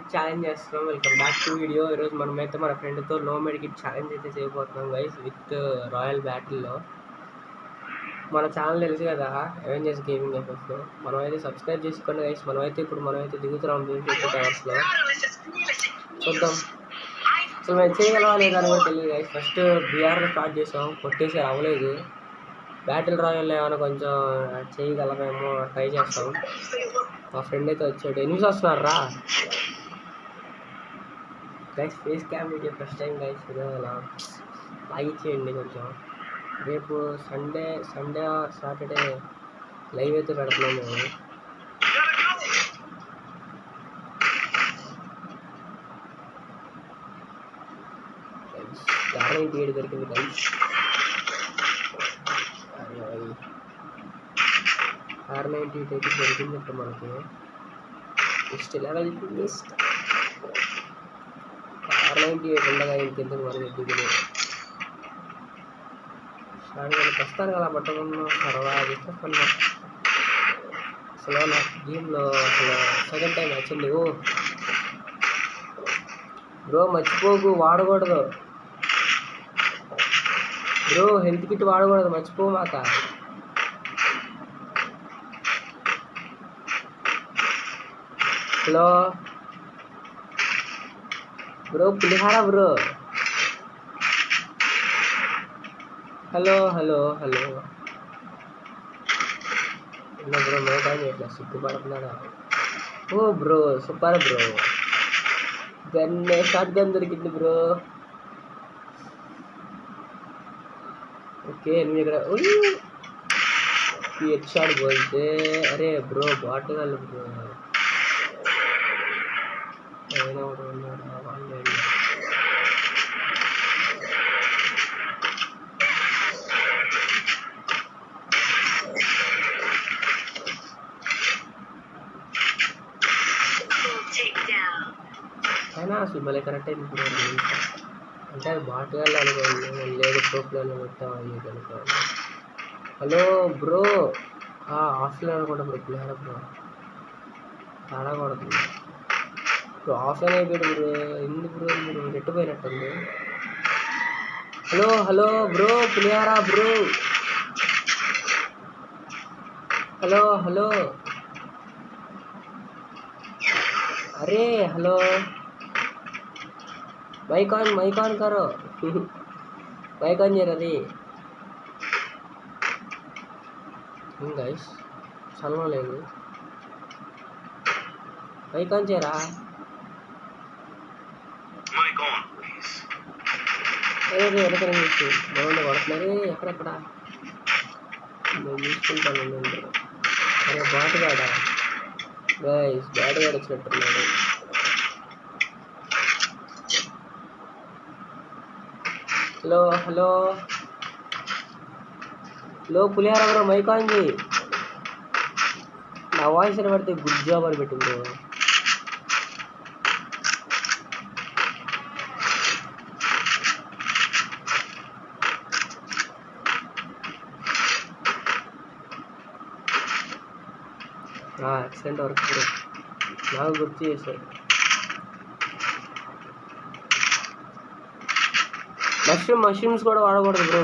Medkit challenge చేస్తున్నాం. Welcome back to video. ఈరోజు మనమైతే మన ఫ్రెండ్తో లో మెడికిట్ ఛాలెంజ్ అయితే చేయబోతున్నాం గైస్, విత్ రాయల్ బ్యాటిల్లో. మన ఛానల్ తెలుసు కదా, అవెంజర్స్ గేమింగ్ ఎఫెక్ట్. మనమైతే సబ్స్క్రైబ్ చేసుకోండి గైస్. మనమైతే దిగుతున్నాం దీంట్లో టవర్స్లో. చూద్దాం అసలు మేము చేయగలవా లేదా అని కూడా తెలియదు గైస్. ఫస్ట్ బీఆర్లో స్టార్ట్ చేసాం, కొట్టేసి అవ్వలేదు. బ్యాటిల్ రాయల్లో ఏమైనా కొంచెం చేయగలమేమో ట్రై చేస్తాం. మా ఫ్రెండ్ అయితే వచ్చాడు. ఎనిమిది వస్తున్నారు రా guys. Face cam video first time guys. ఇదో అలా లైక్ చేయండి కొంచెం. రేపు సండే సాటర్డే లైవ్ అయితే పెడుతున్నాం మేము. R97 దొరికింది గైస్. R98 అయితే దొరికింది ఇప్పుడు మనకి. నెక్స్ట్ లెవెల్ లిస్ట్ R98 ఉండగా ఇంకెందుకు మనకి దిగులు. వస్తాను కదా పట్టుకున్నాం సరదా చెప్పండి. అసలు నా గేమ్లో అసలు సెకండ్ టైం వచ్చింది. ఓ బ్రో మర్చిపోకు, వాడకూడదు బ్రో, హెల్త్ కిట్ వాడకూడదు, మర్చిపోమాక. Hello bro, Pulihora bro. Hello hello hello ఇలా బ్రో, నో టైం ఎట్లా సిగ్గుపడుతున్నాడా? ఓ bro super bro. Shotgun దొరికింది బ్రో. ఓకే నువ్వు ఇక్కడ హెడ్ షాట్ పోతే, అరే బ్రో బాటిల్ బ్రో ఏదైనా ఒకటి ఉన్నారా వాళ్ళు. అయినా అసలు మళ్ళీ కరెక్ట్ అయింది బ్రో. అంటే అది బాటిల్ అనుకోండి, లేదు ప్రోప్లో పెట్టామని అనుకోండి. హలో బ్రో, ఆఫ్లైన్ అనుకుంటా బ్రో. పులిహార బ్రో తేడా కొడుతుంది బ్రో. ఆఫ్లైన్ అయిపోయాడు బ్రో. ఎందుకు బ్రో మీరు రెట్టుపోయినట్టుంది. Hello hello bro, Pulihora bro. Hello hello అరే హలో, మైక్ ఆన్ करो మైక్ ఆన్ చేయరు. అది గైస్ చల్లడం లేదు. మైక్ ఆన్ చేయరా? అదే వెనక చూసి బాగుండే పడుతున్నారు ఎక్కడెక్కడ నేను చూసుకుంటాను. అరే బాటుగాడా గైస్, బాటుగాడు వచ్చినట్టున్నాడు. Hello hello hello Pulihora bro, mike on చేయి. నా వాయిస్ అని పడితే గుడ్ జాబ్ అని పెట్టింది బ్రో. ఎక్సలెంట్ వర్క్ బ్రో, నాకు గుర్తు చేశాడు. మష్రూమ్స్ కూడా వాడకూడదు బ్రో.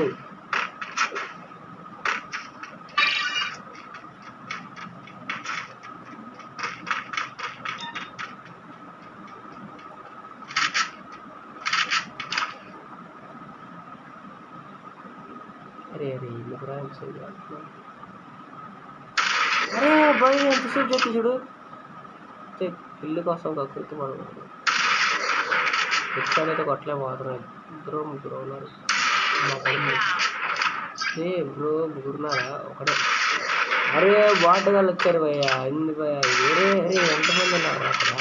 అరే ఇల్లు కూడా అరే బాయ్ ఎంతసేపు చెప్పి చూడు. ఇల్లు కోసం కృతి పడకూడదు. అయితే కొట్టలే పోతున్నాయి. ఇద్దరు ముగ్గురు ఉన్నారు. ఏ బ్రో ముగ్గురున్నారా? ఒకటే. అరే బాటగాళ్ళు వచ్చారు భయ్య. ఎందుకు భయ్య? వేరే అరే ఎంతమంది ఉన్నారు అక్కడ?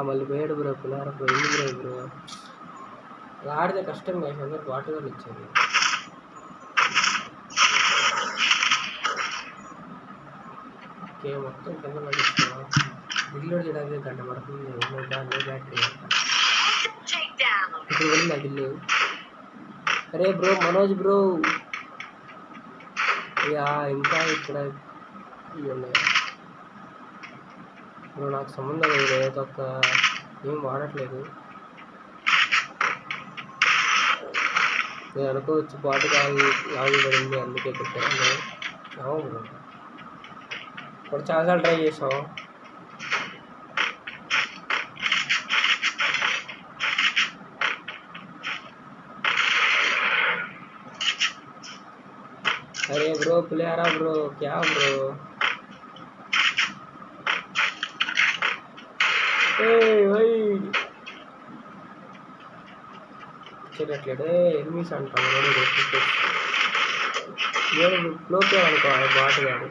మళ్ళీ పోయాడు బ్రో. పులార బ్రో, ఎందుకు బ్రో అలా ఆడితే కష్టం కాదు. అందరు బాటగాళ్ళు వచ్చారు. ఓకే మొత్తం కింద పడిస్తున్నా. గిల్లు చేయడానికి గంట పడుతుంది. బ్యాటరీ ఇప్పుడు వెళ్ళింది ఆ గిల్లు. అరే బ్రో మనోజ్ బ్రో యా ఇంకా ఇక్కడ ఇవి ఉన్నాయి బ్రో. నాకు సంబంధం లేదు, ఏదో ఒక ఏం వాడట్లేదు. నేను అనుకోవచ్చు బాటు లాగి పడింది అందుకే పెట్టాను. అవును బ్రో, ఇప్పుడు చాలాసార్లు ట్రై చేసాం. अरे ब्रो प्लेयरा ब्रो क्या ब्रो చేయట్లేడు. ఎనిమిస్ అంటాను నేను ఫ్లోకే అనుకో బాటు కాదు.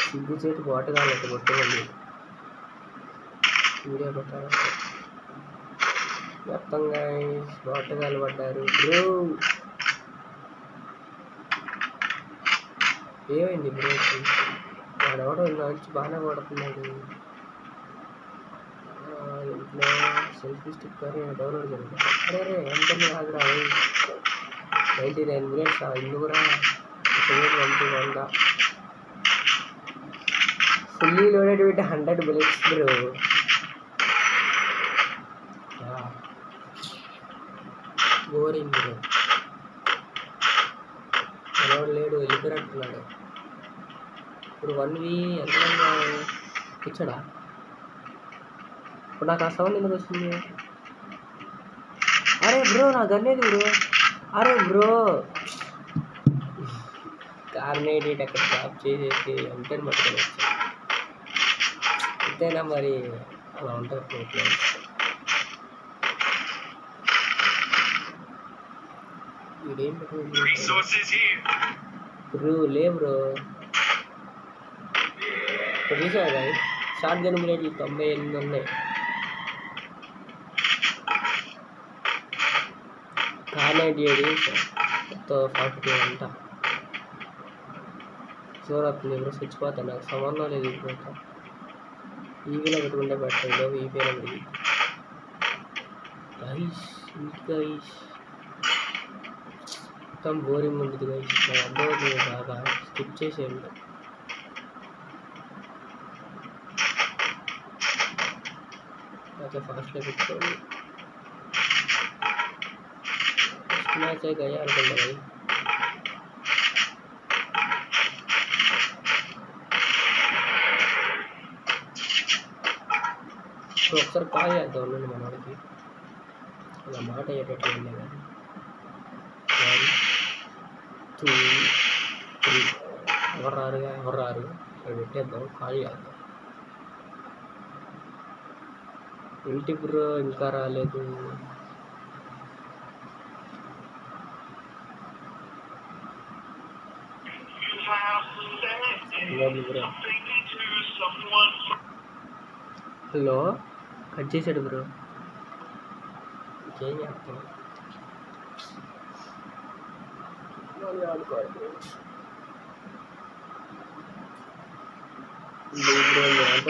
సిగ్గు చేతి బాటు కాలేదు కొట్టుకోండి వీడియో పెట్టాలంటే. మొత్తంగా బాటగాలు పడ్డారు బ్రో. ఏమైంది బ్రోకి? వాడెవడో మంచి బాగానే పడుతున్నాడు. ఇంట్లో సెల్ఫీ స్టిక్కర్ డౌన్లోడ్ చేయాలి. అరే రే ఎంత కాదురా 99 మినిట్స్ ఇల్లు కూడా 100 fully loaded with 100 bullets bro. Boring bro. మనవాడు లేడు, వెళ్ళిపోయినట్టున్నాడు. ఇప్పుడు 1v ఎంతమంది ఇచ్చాడా? ఇప్పుడు నాకు ఆ సౌండ్ ఎందుకు వస్తుంది? అరే బ్రో నా గన్నేది బ్రో. అరే బ్రో కార్నేట్ అక్కడ డ్రాప్ చేసేసి ఎంటర్ పట్టుకొని వచ్చా. అంతేనా మరి, అలా ఉంటుంది ప్రోగ్రామ్. ఇదేం బ్రో లే బ్రో. ఇప్పుడు చూసావు కదా షార్ట్ గన్ బుల్లెట్లు 98 ఉన్నాయి. కార్నేట్ ఏడి మొత్తం 42 అంట. చూడవుతుంది బ్రో, చచ్చిపోతాను. నాకు సంబంధం లేదు. ఇప్పుడు ఈవీలో పెట్టుకుంటే పెట్టలేదు, ఈవీలో పెరిగి గైస్ గైస్ మొత్తం బోరింగ్ ఉంటుంది గైస్. నాకు అర్థమవుతుంది బాగా, స్కిప్ చేసేయండి. అయితే ఫాస్ట్లో పెట్టుకోండి. ఫస్ట్ మ్యాచ్ అయితే అయ్యా అనుకుంటా. ఇప్పుడు ఒకసారి కాల్ చేద్దాం ఉండండి మనవాడికి. అలా మాట అయ్యేటట్టు ఉండే కానీ 1 2 3 ఎవరు రారు ఇక్కడ పెట్టేద్దాం. కాల్ చేద్దాం. ఏంటి బ్రో ఇంకా రాలేదు? బ్రో హలో కట్ చేశాడు బ్రో. ఇంకేం చేస్తాం? ఆడుకోవాలి బ్రో.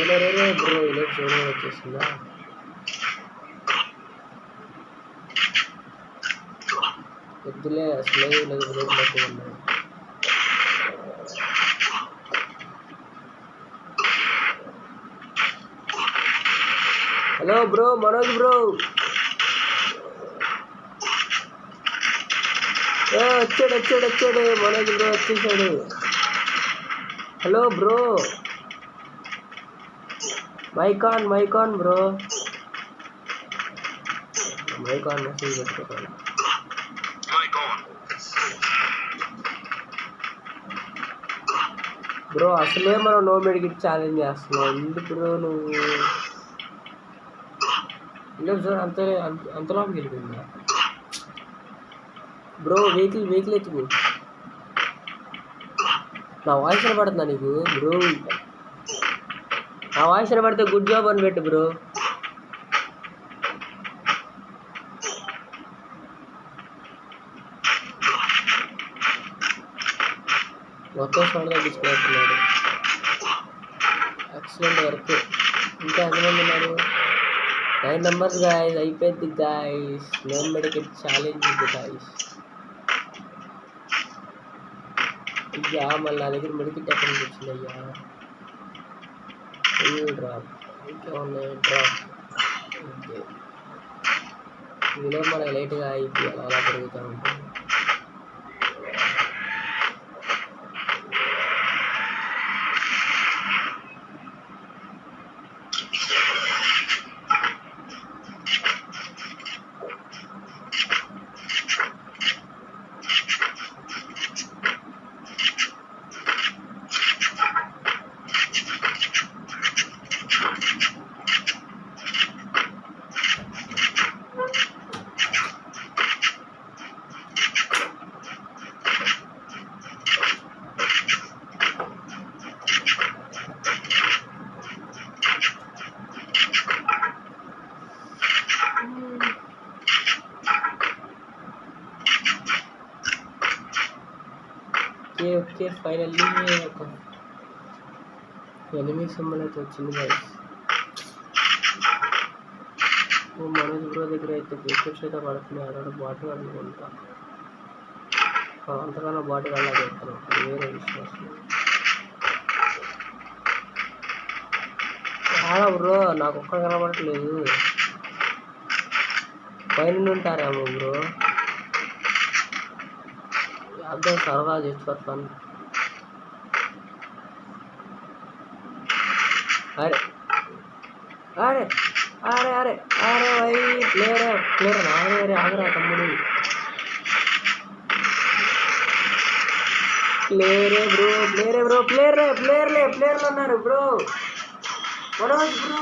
ఇలా చూడడం వచ్చేసిందా? వద్దులే అసలే లేదు బ్రో. ఉన్నాయి హలో బ్రో మనోజ్ బ్రో. వచ్చాడు మనోజ్ బ్రో వచ్చేసాడు. Hello bro mike on bro. Mike on message పెట్టుకోవాలి బ్రో. అసలే మనం నో మెడికిట్ ఛాలెంజ్ చేస్తున్నాం. ఎందుకు బ్రో నువ్వు? లేదు సార్ అంతలోకి వెళ్ళిపోయిందా బ్రో? వెహికల్ ఎత్తుకు. నా వాయిస్ వినపడుతుందా నీకు బ్రో? నా వాయిస్ వినపడితే గుడ్ జాబ్ అని పెట్టు బ్రో. మొత్తం సౌండ్ తగ్గించుకున్నట్టున్నాడు. Excellent work. ఇంకా ఎంతమంది ఉన్నారు? 9 మెంబర్స్ గాయస్. అయిపోయింది గాయస్. నో మెడికెట్ ఛాలెంజ్ ఇది గాయస్. అయ్యా మళ్ళీ నా దగ్గర మెడికెట్ ఎక్కడి నుంచి వచ్చింది అయ్యా. డ్రాప్ ఇంకా ఉన్నాయి. Drop okay. ఇదిలో మనకి లేట్గా అయిపోయాలి, అలా పెరుగుతూ ఉంటుంది. ఓకే ఫైనల్లీ ఒక ఎనిమిది సింబల్ అయితే వచ్చింది గైస్. మనోజ్ బ్రో దగ్గర అయితే బిస్కెట్స్ అయితే పడుతున్నాయి. అక్కడ బాటిల్ అనుకుంటా, అంతకన్నా బాటిల్ అలా చెప్తాను, వేరే విషయం. చాలా బ్రో నాకు ఒక్కడ కనబడట్లేదు. పైన ఉంటారేమో బ్రో. అర్థం సరదా చేసుకోవట్లను. అరే అరే అరే అరే అరే వై ప్లేయర్ ప్లేయర్ అరే ఆగరా తమ్ముడు. ప్లేయరే బ్రో ప్లేయరే బ్రో ప్లేయర్లు ఉన్నారు బ్రో. మనోజ్ బ్రో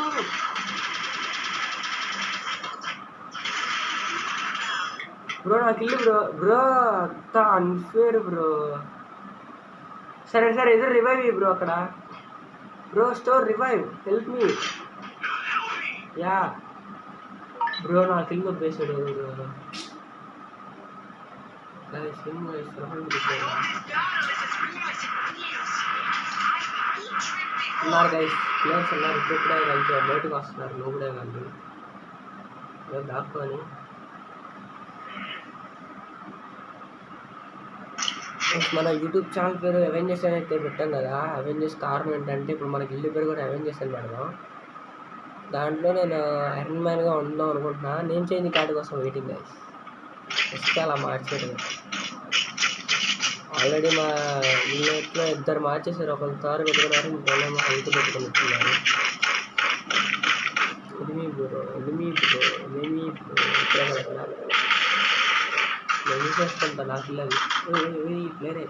బ్రో నాకు ఇల్లు బ్రో అంత అన్ఫేర్ బ్రో. సరే ఎదురు రివైవ్ బ్రో అక్కడ. Bro store revive help me. Yeah bro నాకు ఇల్లు వదిలేసాడు బ్రో. ఉన్నారు గైస్, ప్లేయర్స్ ఉన్నారు. ఇప్పుడే కలిసి బయటకు వస్తున్నారు. నువ్వు కూడా కలిసి దాక్కొని. మన యూట్యూబ్ ఛానల్ పేరు అవెంజర్స్ అని అయితే పెట్టాం కదా. అవెంజర్స్ కారణం ఏంటంటే ఇప్పుడు మనకి ఇల్లు పేరు కూడా అవెంజర్స్ అని పెడదాం. దాంట్లో నేను ఐరన్ మ్యాన్గా ఉందాం అనుకుంటున్నా. నేను చేంజ్ కార్డు కోసం వెయిటింగ్ గైస్. వస్తే అలా మార్చేయడం. ఆల్రెడీ మా ఇల్లులో ఇద్దరు మార్చేసారు. ఒకరు తారు పెట్టుకున్నారు, ఇంకోళ్ళేమో హెల్త్ పెట్టుకుని ఇస్తున్నారు. ఎనిమి బ్రో ఇప్పుడే కదా నేను చేస్తుంటా. నాకు ఇల్లది ప్లేరే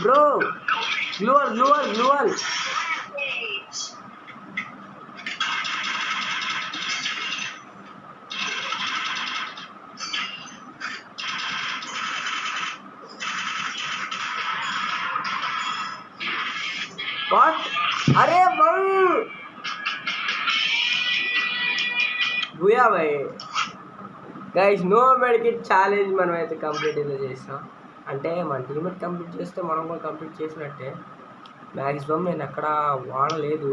బ్రో. గ్లూవల్ వాట్. అరే భూయా భాయ్ గైస్. నో మెడికెట్ ఛాలెంజ్ మనం అయితే కంప్లీట్ అయితే చేస్తాం. అంటే మన టీమేట్ కంప్లీట్ చేస్తే మనం కూడా కంప్లీట్ చేసినట్టే. మ్యాక్సిమం నేను ఎక్కడ వాడలేదు.